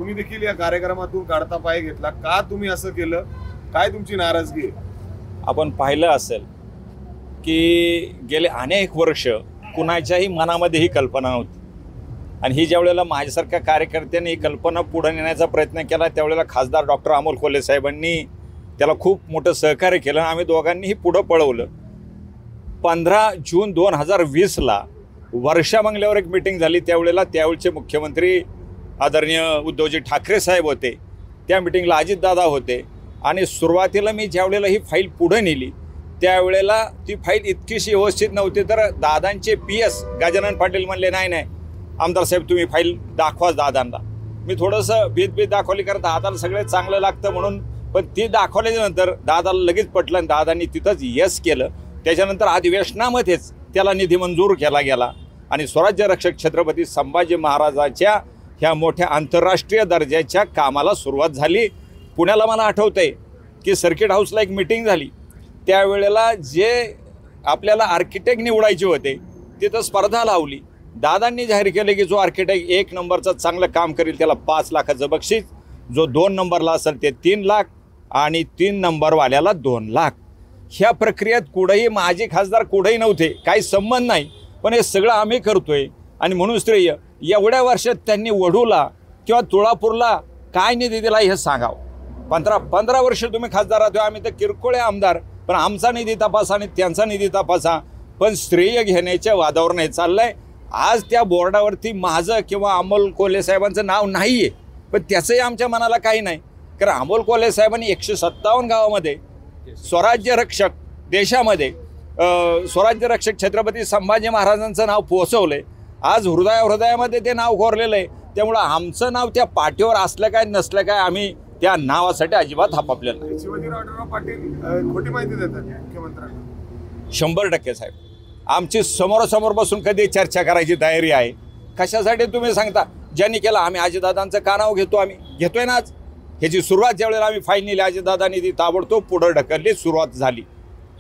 तुम्ही देखील या कार्यक्रमातून काढता पाय घेतला, का तुम्ही असं केलं, काय तुमची नाराजगी आहे? आपण पाहिलं असेल की गेले अनेक वर्ष कुणाच्याही मनामध्ये ही कल्पना नव्हती आणि ही ज्यावेळेला माझ्यासारख्या कार्यकर्त्यांनी ही कल्पना पुढे नेण्याचा प्रयत्न केला त्यावेळेला खासदार डॉक्टर अमोल कोल्हे साहेबांनी त्याला खूप मोठं सहकार्य केलं. आम्ही दोघांनीही पुढं पळवलं. 15 जून 2020ला वर्षा बंगल्यावर एक मीटिंग झाली. त्यावेळेचे मुख्यमंत्री आदरणीय उद्धवजी ठाकरे साहेब होते. त्या मीटिंगला अजितदादा होते आणि सुरुवातीला मी ज्यावेळेला ही फाईल पुढे नेली त्यावेळेला ती फाईल इतकीशी व्यवस्थित नव्हती. तर दादांचे PS गजानन पाटील म्हणले नाही आमदार साहेब तुम्ही फाईल दाखवाच दादांना. मी थोडंसं भीत दाखवली कारण दादाला सगळे चांगलं लागतं म्हणून, पण ती दाखवल्याच्यानंतर दादाला लगेच पटलं आणि दादांनी तिथंच यस केलं. त्याच्यानंतर अधिवेशनामध्येच त्याला निधी मंजूर केला गेला आणि स्वराज्य रक्षक छत्रपती संभाजी महाराजाच्या ह्या मोठ्या आंतरराष्ट्रीय दर्जाच्या कामाला सुरुवात झाली. पुण्याला मला आठवतंय की सर्किट हाऊसला एक मीटिंग झाली. त्यावेळेला जे आपल्याला आर्किटेक्ट निवडायचे होते तिथं स्पर्धा लावली. दादांनी जाहीर केले की जो आर्किटेक्ट 1 नंबरचं चांगलं काम करेल त्याला 5 लाखाचं बक्षीस, जो 2 नंबरला असेल ते 3 लाख आणि 3 नंबरवाल्याला 2 लाख. ह्या प्रक्रियेत कुठेही माजी खासदार कुठेही नव्हते, काही संबंध नाही, पण हे सगळं आम्ही करतोय आणि म्हणून श्रेय एवढ्या वर्षात त्यांनी वढूला किंवा तुळापूरला काय निधी दिला हे सांगावं. 15 वर्ष तुम्ही खासदार आहात, आम्ही तर किरकोळ आमदार, पण आमचा निधी तपासा आणि त्यांचा निधी तपासा, पण श्रेय घेण्याच्या वादावर नाही चाललंय. आज त्या बोर्डावरती माझं किंवा अमोल कोल्हे साहेबांचं नाव नाही आहे, पण त्याचंही आमच्या मनाला काही नाही. कारण अमोल कोल्हे साहेबांनी 157 गावामध्ये स्वराज्य रक्षक देशामध्ये स्वराज्य रक्षक छत्रपती संभाजी महाराजांचं नाव पोहोचवलंय. आज हृदयामध्ये ते नाव कोरलेलं आहे. त्यामुळं आमचं नाव त्या पाठीवर असलं काय नसलं काय आम्ही त्या नावासाठी अजिबात हापापलेलं नाही. शिवाजीराव पाटील खोटी माहिती देतात मुख्यमंत्र्यांना. 100% साहेब, आमची समोरासमोर बसून कधी चर्चा करायची तयारी आहे. कशासाठी तुम्ही सांगता? ज्यांनी केलं आम्ही अजितदादांचं का नाव घेतो, आम्ही घेतोय ना. आज ह्याची सुरुवात ज्यावेळेला आम्ही फाईल नेली अजितदादांनी ती ताबडतोब पुढं ढकलली, सुरुवात झाली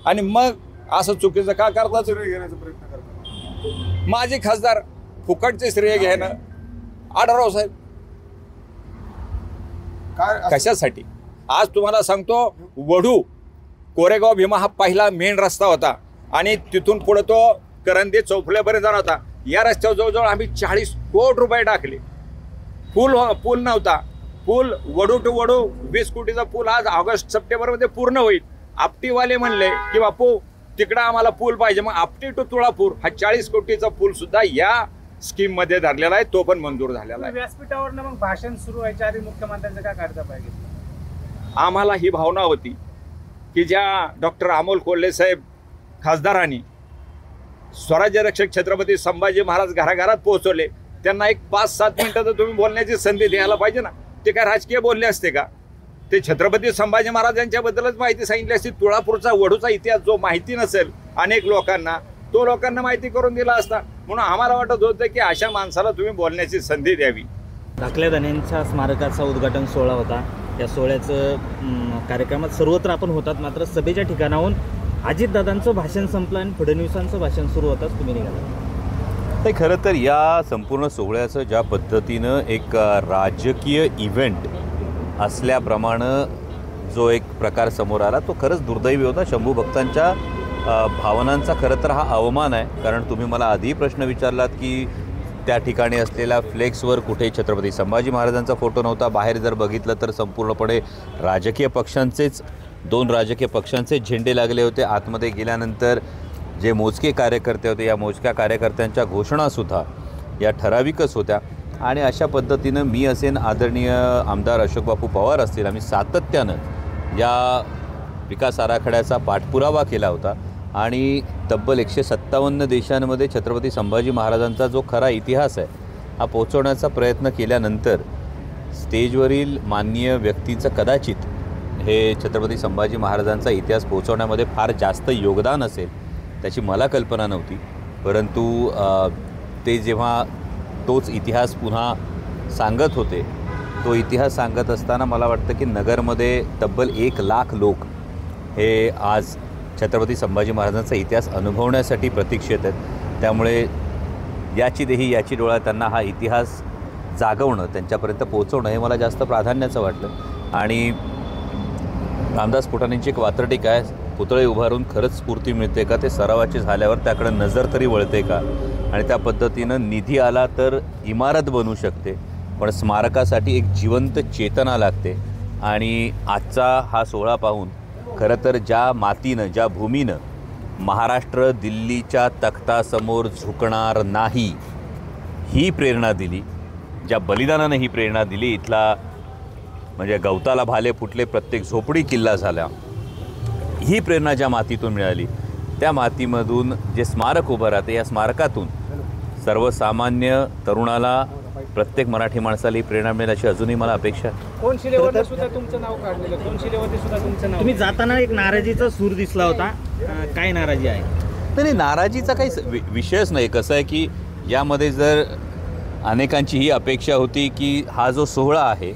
आणि मग असं चुकीचं का करता? श्रेय घेण्याचा प्रयत्न करतात माझे खासदार फुकटचे श्रेय घेणं. आढळराव साहेब काय कशासाठी? आज तुम्हाला सांगतो, वढू कोरेगाव भीमा हा पहिला मेन रस्ता होता आणि तिथून पुढे तो करंदे चौफुल्यापर्यंत जाणार होता. या रस्त्यावर जवळजवळ आम्ही 40 कोटी रुपये टाकले. पूल नव्हता. पूल वडू टू वडू 20 कोटीचा पूल आज ऑगस्ट सप्टेंबरमध्ये पूर्ण होईल. आपटीवाले म्हणले की बापू तिकडं आम्हाला पूल पाहिजे, मग आपटी टू तुळापूर हा 40 कोटीचा पूल सुद्धा या स्कीम मध्ये धरलेला आहे, तो पण मंजूर झालेला आहे. व्यासपीठावर मग भाषण सुरू व्हायच्या आधी मुख्यमंत्र्यांचं काय काढता पाहिजे? आम्हाला ही भावना होती की ज्या डॉक्टर अमोल कोल्हे साहेब खासदारांनी स्वराज्य रक्षक छत्रपती संभाजी महाराज घराघरात पोहोचवले, त्यांना एक 5-7 मिनिटं तर तुम्ही बोलण्याची संधी द्यायला पाहिजे ना. ते काय राजकीय बोलले असते का? ते छत्रपती संभाजी महाराजांच्याबद्दलच माहिती सांगितली असती. तुळापूरचा वढूचा इतिहास जो माहिती नसेल अनेक लोकांना, तो लोकांना माहिती करून दिला असता. म्हणून आम्हाला वाटत होतं की अशा माणसाला तुम्ही बोलण्याची संधी द्यावी. धाकल्या धन्यांच्या स्मारकाचा उद्घाटन सोहळा होता. या सोहळ्याचं कार्यक्रमात सर्वत्र आपण होतात, मात्र सभेच्या ठिकाणाहून अजितदादांचं भाषण संपलं आणि फडणवीसांचं भाषण सुरू होताच तुम्ही निघाला. नाही, खरं तर या संपूर्ण सोहळ्याचं ज्या पद्धतीनं एक राजकीय इव्हेंट असल्याप्रमाणे जो एक प्रकार समोर आला तो खरंच दुर्दैवी होता. शंभू भक्तांच्या भावनांचा खरं तर हा अवमान आहे. कारण तुम्ही मला आधी प्रश्न विचारलात की त्या ठिकाणी असलेल्या फ्लेक्सवर कुठेही छत्रपती संभाजी महाराजांचा फोटो नव्हता. बाहेर जर बघितलं तर संपूर्णपणे राजकीय पक्षांचेच 2 राजकीय पक्षांचे झेंडे लागले होते. आतमध्ये गेल्यानंतर जे मोजके कार्यकर्ते होते, या मोजक्या कार्यकर्त्यांच्या घोषणासुद्धा या ठराविकच होत्या. आणि अशा पद्धतीनं मी असेन, आदरणीय आमदार अशोकबापू पवार असतील, आम्ही सातत्यानं या विकास आराखड्याचा पाठपुरावा केला होता आणि तब्बल 157 देशांमध्ये छत्रपती संभाजी महाराजांचा जो खरा इतिहास आहे हा पोहोचवण्याचा प्रयत्न केल्यानंतर स्टेजवरील माननीय व्यक्तींचं कदाचित हे छत्रपती संभाजी महाराजांचा इतिहास पोहोचवण्यामध्ये फार जास्त योगदान असेल त्याची मला कल्पना नव्हती. परंतु ते जेव्हा तोच इतिहास पुन्हा सांगत होते, तो इतिहास सांगत असताना मला वाटतं की नगरमध्ये तब्बल 1 लाख लोक हे आज छत्रपती संभाजी महाराजांचा इतिहास अनुभवण्यासाठी प्रतीक्षेत आहेत. त्यामुळे याची देही याची डोळा त्यांना हा इतिहास जागवणं, त्यांच्यापर्यंत पोहोचवणं हे मला जास्त प्राधान्याचं वाटलं. आणि रामदास फुटाणेंची एक वात्रटिक आहे, पुतळे उभारून खरंच स्फूर्ती मिळते का, ते सरावाची झाल्यावर त्याकडे नजर तरी वळते का, आणि त्या पद्धतीनं निधी आला तर इमारत बनू शकते, पण स्मारकासाठी एक जिवंत चेतना लागते. आणि आजचा हा सोहळा पाहून खरं तर ज्या मातीनं, ज्या भूमीनं महाराष्ट्र दिल्लीच्या तख्तासमोर झुकणार नाही ही प्रेरणा दिली, ज्या बलिदानानं ही प्रेरणा दिली, इथला म्हणजे गवताला भाले फुटले, प्रत्येक झोपडी किल्ला झाला, ही प्रेरणा ज्या मातीतून मिळाली, त्या मातीमधून जे स्मारक उभं राहते, या स्मारकातून सर्वसामान्य तरुणाला, प्रत्येक मराठी माणसाला ही प्रेरणा मिळेल अशी अजूनही मला अपेक्षा आहे. कोण शिलेवरती सुद्धा तुमचं नाव काढलेलं, कोण शिलेवरती सुद्धा तुमचं नाव. तुम्ही जाताना एक नाराजीचा सूर दिसला होता, काय नाराजी आहे? नाही, नाराजीचा काही विषयच नाही. कसं आहे की यामध्ये जर अनेकांची ही अपेक्षा होती की हा जो सोहळा आहे,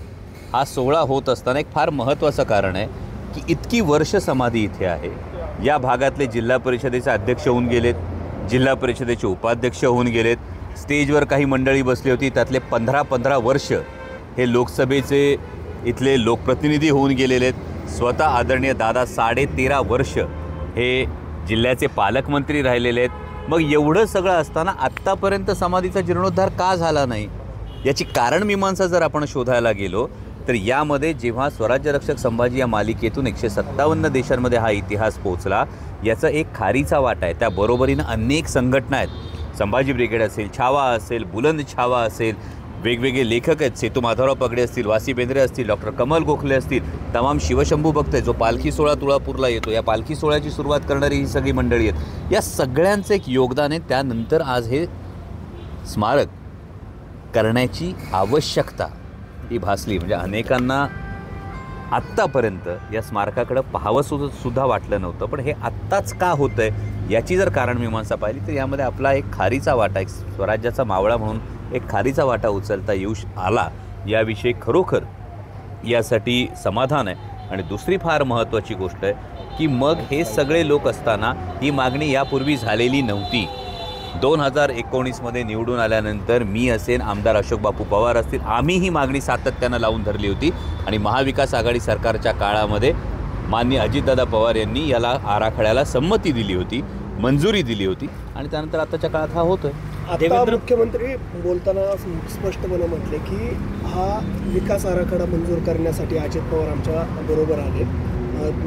हा सोहळा होत असताना एक फार महत्त्वाचं कारण आहे की इतकी वर्ष समाधी इथे आहे. या भागातले जिल्हा परिषदेचे अध्यक्ष होऊन गेलेत, जिल्हा परिषदेचे उपाध्यक्ष होऊन गेलेत, स्टेजवर काही मंडळी बसली होती, त्यातले 15 वर्ष हे लोकसभेचे इथले लोकप्रतिनिधी होऊन गेलेले आहेत. स्वतः आदरणीय दादा 13.5 वर्ष हे जिल्ह्याचे पालकमंत्री राहिलेले आहेत. मग एवढं सगळं असताना आत्तापर्यंत समाधीचा जीर्णोद्धार का झाला नाही, याची कारणमीमांसा जर आपण शोधायला गेलो तर यामध्ये जेव्हा स्वराज्य रक्षक संभाजी या मालिकेतून 157 देशांमध्ये हा इतिहास पोचला, याचा एक खारीचा वाटा आहे. त्या बरोबरीनं अनेक संघटना आहेत, संभाजी ब्रिगेड असेल, छावा असेल, बुलंद छावा असेल, वेगवेगळे लेखक आहेत, सेतू माधवराव पगडे असतील, वासी बेंद्रे असतील, डॉक्टर कमल गोखले असतील, तमाम शिवशंभू भक्त आहेत, जो पालखी सोहळा तुळापूरला येतो, या पालखी सोहळ्याची सुरुवात करणारी ही सगळी मंडळी आहेत. या सगळ्यांचं एक योगदान आहे. त्यानंतर आज हे स्मारक करण्याची आवश्यकता ही भासली. म्हणजे अनेकांना आत्तापर्यंत या स्मारकाकडं पाहावं सुद्धा वाटलं नव्हतं, पण हे आत्ताच का होतं आहे याची जर कारणमीमांसा पाहिली तर यामध्ये आपला एक खारीचा वाटा, एक स्वराज्याचा मावळा म्हणून एक खारीचा वाटा उचलता येऊ आला, याविषयी खरोखर यासाठी समाधान आहे. आणि दुसरी फार महत्त्वाची गोष्ट आहे की मग हे सगळे लोक असताना ही मागणी यापूर्वी झालेली नव्हती. 2019मध्ये निवडून आल्यानंतर मी असेल, आमदार अशोक बापू पवार असतील, आम्ही ही मागणी सातत्यानं लावून धरली होती. आणि महाविकास आघाडी सरकारच्या काळामध्ये माननीय अजितदादा पवार यांनी याला आराखड्याला संमती दिली होती, मंजुरी दिली होती, आणि त्यानंतर आताच्या काळात हा होतोय. आता मुख्यमंत्री बोलताना स्पष्टपणे म्हटले की हा विकास आराखडा मंजूर करण्यासाठी अजित पवार आमच्या बरोबर आले.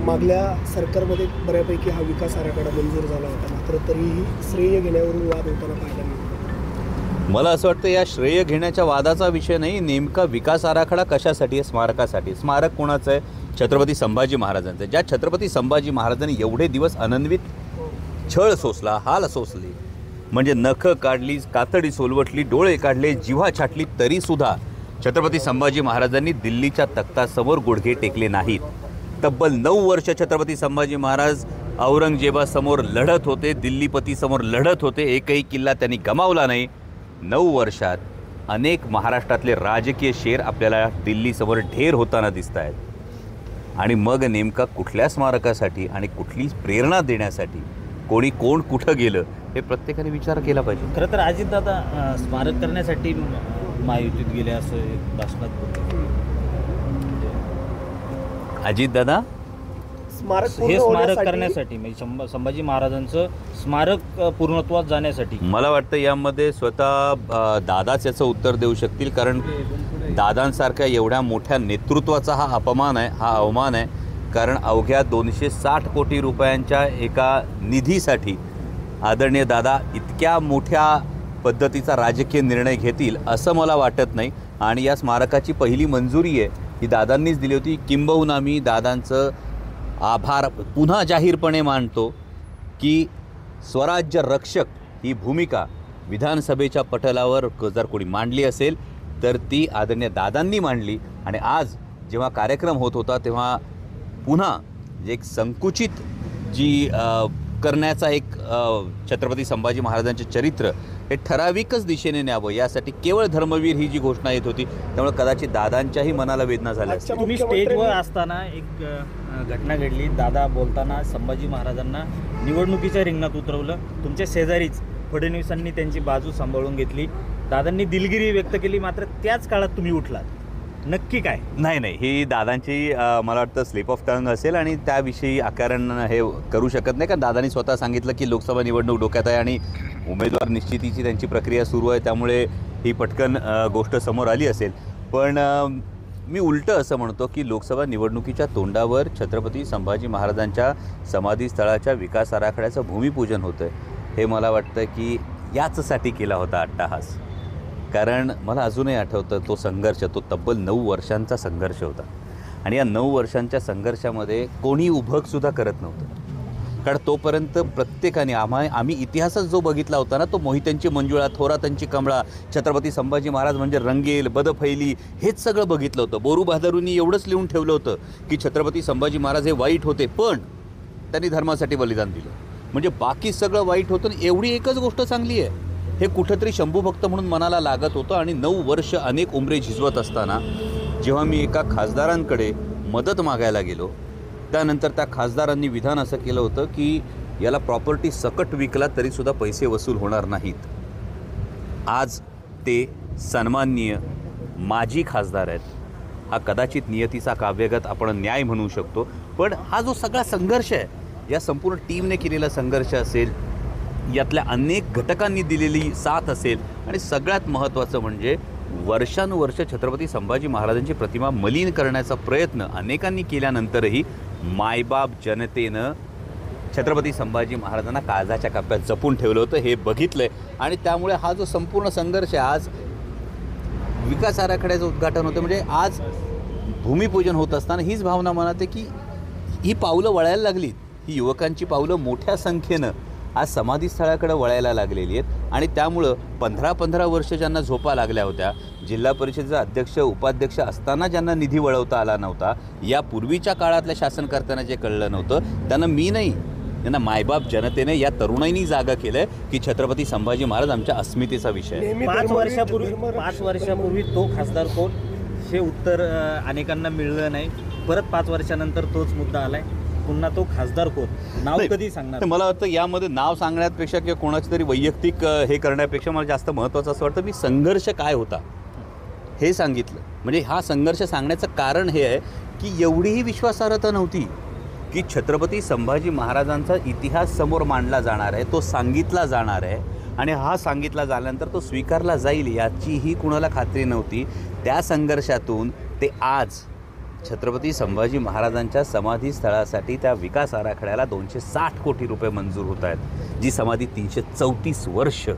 मागल्या सरकारमध्ये बऱ्यापैकी हा विकास आराखडा मंजूर झाला होता, मात्र तरीही श्रेय घेण्यावरून वाद होताना पाहायला मिळतो. मला असं वाटतं या श्रेय घेण्याच्या वादाचा विषय नाही, नेमका विकास आराखडा कशासाठी आहे? स्मारकासाठी. स्मारक कोणाचं आहे? छत्रपती संभाजी महाराजांचं. ज्या छत्रपती संभाजी महाराजांनी एवढे दिवस अनन्वित छळ सोसला, हाल सोसले, म्हणजे नखं काढली, कातडी सोलवटली, डोळे काढले, जिव्हा छाटली, तरीसुद्धा छत्रपती संभाजी महाराजांनी दिल्लीच्या तख्तासमोर गुडघे टेकले नाहीत. तब्बल 9 वर्ष छत्रपती संभाजी महाराज औरंगजेबासमोर लढत होते, दिल्लीपतीसमोर लढत होते, एकही किल्ला त्यांनी गमावला नाही. 9 वर्षात अनेक महाराष्ट्रातले राजकीय शेर आपल्याला दिल्लीसमोर ढेर होताना दिसत आहेत. आणि मग नेमका कुठल्या स्मारकासाठी आणि कुठली प्रेरणा देण्यासाठी कोणी कोण कुठं गेलं हे प्रत्येकाने विचार केला पाहिजे. खरं तर अजितदादा स्मारक करण्यासाठी महायुतीत गेले असं भाषणात बोलले. अजितदादा हे स्मारक करण्यासाठी, म्हणजे संभाजी महाराजांचं स्मारक पूर्णत्वास जाण्यासाठी. मला वाटतं यामध्ये स्वतः दादाच याचं उत्तर देऊ शकतील, कारण दादांसारख्या एवढ्या मोठ्या नेतृत्वाचा हा अपमान आहे, हा अवमान आहे. कारण अवघ्या 260 कोटी रुपयांच्या एका निधीसाठी आदरणीय दादा इतक्या मोठ्या पद्धतीचा राजकीय निर्णय घेतील असं मला वाटत नाही. आणि या स्मारकाची पहिली मंजुरी आहे ही दादांनीच दिली होती. किंबहुना मी दादांचं आभार पुन्हा जाहीरपणे मानतो की स्वराज्य रक्षक ही भूमिका विधानसभेच्या पटलावर जर कोणी मांडली असेल तर ती आदरणीय दादांनी मांडली. आणि आज जेव्हा कार्यक्रम होत होता तेव्हा पुन्हा एक संकुचित जी करण्याचा एक छत्रपती संभाजी महाराजांचे चरित्र हे ठराविकच दिशेने न्यावं यासाठी केवळ धर्मवीर ही जी घोषणा येत होती, त्यामुळे कदाचित दादांच्याही मनाला वेदना झाल्या असतील. तुम्ही स्टेजवर असताना एक घटना घडली, दादा बोलताना संभाजी महाराजांना निवडणुकीच्या रिंगणात उतरवलं. तुमच्या शेजारीच फडणवीसांनी त्यांची बाजू सांभाळून घेतली. दादांनी दिलगिरी व्यक्त केली, मात्र त्याच काळात तुम्ही उठलात. नक्की काय? नाही, ही दादांची मला वाटतं स्लिप ऑफ टंग असेल आणि त्याविषयी आकारण हे करू शकत नाही, कारण दादांनी स्वतः सांगितलं की लोकसभा निवडणूक डोक्यात आहे आणि उमेदवार निश्चितीची त्यांची प्रक्रिया सुरू आहे, त्यामुळे ही पटकन गोष्ट समोर आली असेल. पण मी उलटं असं म्हणतो की लोकसभा निवडणुकीच्या तोंडावर छत्रपती संभाजी महाराजांच्या समाधीस्थळाच्या विकास आराखड्याचं भूमिपूजन होतं आहे. हे मला वाटतं की याचसाठी केला होता अट्टाहास, कारण मला अजूनही आठवतं तो संघर्ष, तो तब्बल 9 वर्षांचा संघर्ष होता. आणि या 9 वर्षांच्या संघर्षामध्ये कोणी उभगसुद्धा करत नव्हतं, कारण तोपर्यंत प्रत्येकाने आम्ही इतिहासच जो बघितला होता ना, तो मोहित्यांची मंजुळा, थोरातांची कमळा, छत्रपती संभाजी महाराज म्हणजे रंगेल, बदफैली, हेच सगळं बघितलं होतं. बोरू बहादूरांनी एवढंच लिहून ठेवलं होतं की छत्रपती संभाजी महाराज हे वाईट होते, पण त्यांनी धर्मासाठी बलिदान दिलं. म्हणजे बाकी सगळं वाईट होतं आणि एवढी एकच गोष्ट चांगली आहे, हे कुठंतरी शंभूभक्त म्हणून मनाला लागत होतं. आणि 9 वर्ष अनेक उमरे झिजवत असताना जेव्हा मी एका खासदारांकडे मदत मागायला गेलो, त्यानंतर त्या खासदारांनी विधान असं केलं होतं की याला प्रॉपर्टी सकट विकला तरीसुद्धा पैसे वसूल होणार नाहीत. आज ते सन्माननीय माजी खासदार आहेत. हा कदाचित नियतीचा काव्यगत आपण न्याय म्हणू शकतो, पण हा जो सगळा संघर्ष आहे, या संपूर्ण टीमने केलेला संघर्ष असेल, यातल्या अनेक घटकांनी दिलेली साथ असेल, आणि सगळ्यात महत्त्वाचं म्हणजे वर्षानुवर्ष छत्रपती संभाजी महाराजांची प्रतिमा मलिन करण्याचा प्रयत्न अनेकांनी केल्यानंतरही मायबाप जनतेनं छत्रपती संभाजी महाराजांना काळजाच्या कप्प्यात जपून ठेवलं होतं, हे बघितलं आहे. आणि त्यामुळे हा जो संपूर्ण संघर्ष आहे, आज विकास आराखड्याचं उद्घाटन होतं, म्हणजे आज भूमिपूजन होत असताना हीच भावना मनात आहे की ही पावलं वळायला लागलीत, ही युवकांची पावलं मोठ्या संख्येनं आज समाधीस्थळाकडे वळायला लागलेली आहेत. आणि त्यामुळं 15 वर्ष ज्यांना झोपा लागल्या होत्या, जिल्हा परिषदेचा अध्यक्ष उपाध्यक्ष असताना ज्यांना निधी वळवता आला नव्हता, यापूर्वीच्या काळातल्या शासनकर्त्यांना जे कळलं नव्हतं, त्यांना मी नाही, त्यांना मायबाप जनतेने, या तरुणाईनी जागा केलं आहे की छत्रपती संभाजी महाराज आमच्या अस्मितेचा विषय आहे. 5 वर्षापूर्वी तो खासदार कोण, हे उत्तर अनेकांना मिळलं नाही. परत 5 वर्षानंतर तोच मुद्दा आलाय, पुन्हा तो खासदार कोण, नाव कधी सांगणार? मला वाटतं यामध्ये नाव सांगण्यापेक्षा किंवा कोणाची तरी वैयक्तिक हे करण्यापेक्षा मला जास्त महत्त्वाचं असं वाटतं मी संघर्ष काय होता हे सांगितलं. म्हणजे हा संघर्ष सांगण्याचं कारण हे आहे की एवढीही विश्वासार्हता नव्हती की छत्रपती संभाजी महाराजांचा इतिहास समोर मांडला जाणार आहे, तो सांगितला जाणार आहे, आणि हा सांगितला झाल्यानंतर तो स्वीकारला जाईल याचीही कुणाला खात्री नव्हती. त्या संघर्षातून ते आज छत्रपती संभाजी महाराजांच्या समाधीस्थळासाठी त्या विकास आराखड्याला 260 कोटी रुपये मंजूर होत आहेत, जी समाधी 334 वर्ष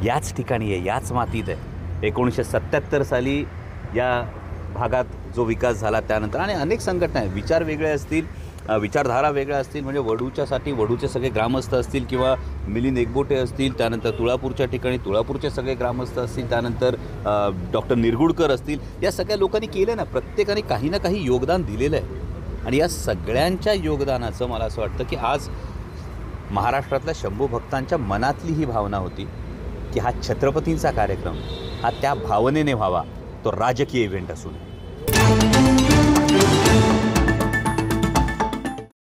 याच ठिकाणी आहे, याच मातीत आहे. 1977 साली या भागात जो विकास झाला त्यानंतर, आणि अनेक संघटना आहेत, विचार वेगळे असतील, विचारधारा वेगळ्या असतील, म्हणजे वढूचे सगळे ग्रामस्थ असतील किंवा मिलिंद एकबोटे असतील, त्यानंतर तुळापूरच्या ठिकाणी तुळापूरचे सगळे ग्रामस्थ असतील, त्यानंतर डॉक्टर निरगुडकर असतील, या सगळ्या लोकांनी केलं ना, प्रत्येकाने काही ना काही योगदान दिलेलं आहे. आणि या सगळ्यांच्या योगदानाचं मला असं वाटतं की आज महाराष्ट्रातल्या शंभू भक्तांच्या मनातली ही भावना होती की हा छत्रपतींचा कार्यक्रम हा त्या भावनेने व्हावा, तो राजकीय इव्हेंट असू नये.